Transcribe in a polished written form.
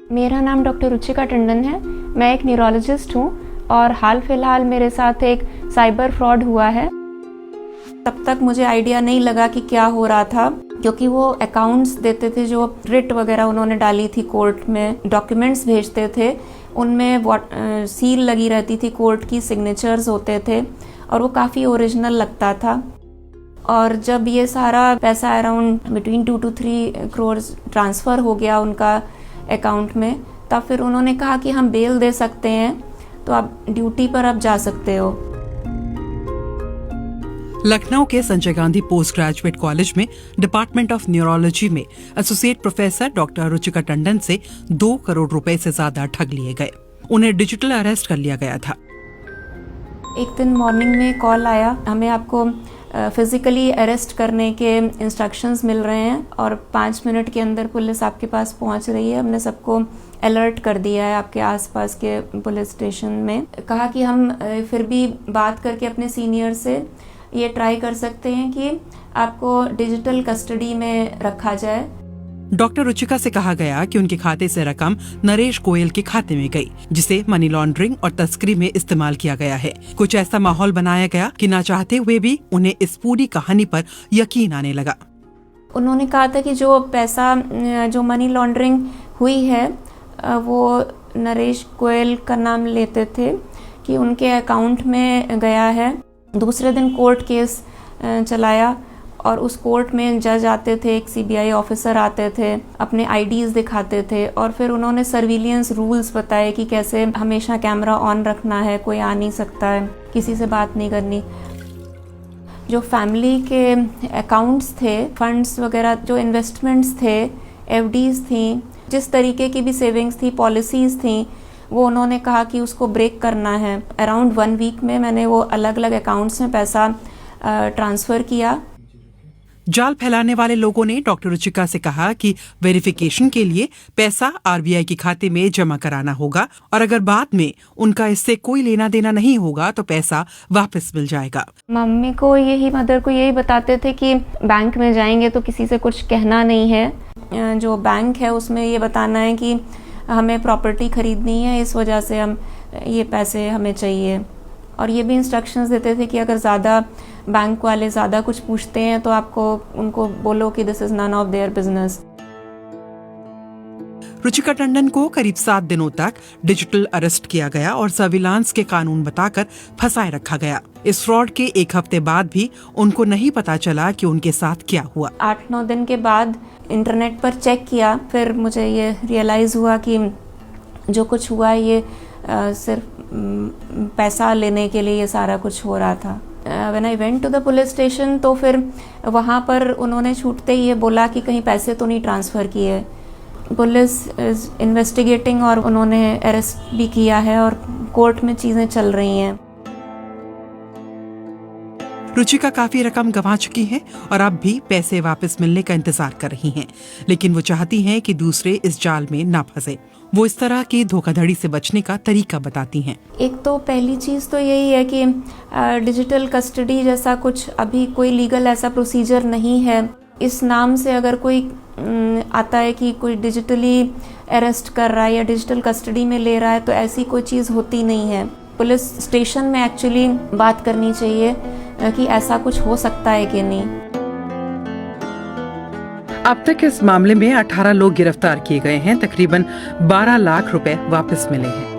मेरा नाम डॉक्टर रुचिका टंडन है। मैं एक न्यूरोलॉजिस्ट हूँ और हाल फिलहाल मेरे साथ एक साइबर फ्रॉड हुआ है। तब तक मुझे आइडिया नहीं लगा कि क्या हो रहा था, क्योंकि वो अकाउंट्स देते थे जो रिट वगैरह उन्होंने डाली थी कोर्ट में, डॉक्यूमेंट्स भेजते थे, उनमें सील लगी रहती थी, कोर्ट की सिग्नेचर्स होते थे और वो काफ़ी ओरिजिनल लगता था। और जब ये सारा पैसा around between 2 to 3 crore transfer हो गया उनका अकाउंट में, तब फिर उन्होंने कहा कि हम बेल दे सकते हैं, तो आप ड्यूटी पर आप जा सकते हो। लखनऊ के Sanjay Gandhi post graduate college में डिपार्टमेंट ऑफ न्यूरोलॉजी में associate professor doctor Ruchika Tandon से 2 करोड़ रुपए से ज्यादा ठग लिए गए। उन्हें डिजिटल अरेस्ट कर लिया गया था। एक दिन मॉर्निंग में कॉल आया, हमें आपको फिजिकली अरेस्ट करने के इंस्ट्रक्शंस मिल रहे हैं और 5 मिनट के अंदर पुलिस आपके पास पहुंच रही है। हमने सबको अलर्ट कर दिया है आपके आसपास के पुलिस स्टेशन में। कहा कि हम फिर भी बात करके अपने सीनियर से ये ट्राई कर सकते हैं कि आपको डिजिटल कस्टडी में रखा जाए। डॉक्टर रुचिका से कहा गया कि उनके खाते से रकम नरेश गोयल के खाते में गई, जिसे मनी लॉन्ड्रिंग और तस्करी में इस्तेमाल किया गया है। कुछ ऐसा माहौल बनाया गया कि ना चाहते हुए भी उन्हें इस पूरी कहानी पर यकीन आने लगा। उन्होंने कहा था कि जो पैसा जो मनी लॉन्ड्रिंग हुई है वो नरेश गोयल का नाम लेते थे कि उनके अकाउंट में गया है। दूसरे दिन कोर्ट केस चलाया और उस कोर्ट में जज आते थे, एक सीबीआई ऑफिसर आते थे, अपने आईडीज दिखाते थे और फिर उन्होंने सर्विलियंस रूल्स बताए कि कैसे हमेशा कैमरा ऑन रखना है, कोई आ नहीं सकता है, किसी से बात नहीं करनी। जो फैमिली के अकाउंट्स थे, फंड्स वगैरह, जो इन्वेस्टमेंट्स थे, एफडीज थी, जिस तरीके की भी सेविंग्स थी, पॉलिसीज़ थी, वो उन्होंने कहा कि उसको ब्रेक करना है। अराउंड 1 वीक में मैंने वो अलग अलग अकाउंट्स में पैसा ट्रांसफ़र किया। जाल फैलाने वाले लोगों ने डॉक्टर रुचिका से कहा कि वेरिफिकेशन के लिए पैसा आरबीआई के खाते में जमा कराना होगा और अगर बाद में उनका इससे कोई लेना देना नहीं होगा तो पैसा वापस मिल जाएगा। मम्मी को मदर को यही बताते थे कि बैंक में जाएंगे तो किसी से कुछ कहना नहीं है। जो बैंक है उसमें ये बताना है कि हमें प्रॉपर्टी खरीदनी है, इस वजह से हम ये पैसे हमें चाहिए। और ये भी इंस्ट्रक्शंस देते थे कि अगर ज़्यादा बैंक वाले ज़्यादा कुछ पूछते हैं तो आपको उनको बोलो कि this is none of their business. Ruchika Tandon को करीब 7 दिनों तक डिजिटल अरेस्ट किया गया और सर्विलांस के कानून बताकर फंसाए रखा गया। इस फ्रॉड के 1 हफ्ते बाद भी उनको नहीं पता चला कि उनके साथ क्या हुआ। 8-9 दिन के बाद इंटरनेट पर चेक किया, फिर मुझे ये रियलाइज़ हुआ कि जो कुछ हुआ ये सिर्फ पैसा लेने के लिए ये सारा कुछ हो रहा था। When I went to the police station तो फिर वहाँ पर उन्होंने छूटते ही ये बोला कि कहीं पैसे तो नहीं ट्रांसफ़र किए। पुलिस इज इन्वेस्टिगेटिंग और उन्होंने अरेस्ट भी किया है और कोर्ट में चीज़ें चल रही हैं। रुचिका काफी रकम गंवा चुकी हैं और अब भी पैसे वापस मिलने का इंतजार कर रही हैं, लेकिन वो चाहती हैं कि दूसरे इस जाल में ना फंसे। वो इस तरह की धोखाधड़ी से बचने का तरीका बताती हैं। एक तो पहली चीज़ तो यही है कि डिजिटल कस्टडी जैसा कुछ अभी कोई लीगल ऐसा प्रोसीजर नहीं है। इस नाम से अगर कोई आता है कि कोई डिजिटली अरेस्ट कर रहा है या डिजिटल कस्टडी में ले रहा है, तो ऐसी कोई चीज़ होती नहीं है। पुलिस स्टेशन में एक्चुअली बात करनी चाहिए कि ऐसा कुछ हो सकता है कि नहीं। अब तक इस मामले में 18 लोग गिरफ्तार किए गए हैं। तकरीबन 12 लाख रुपए वापस मिले हैं।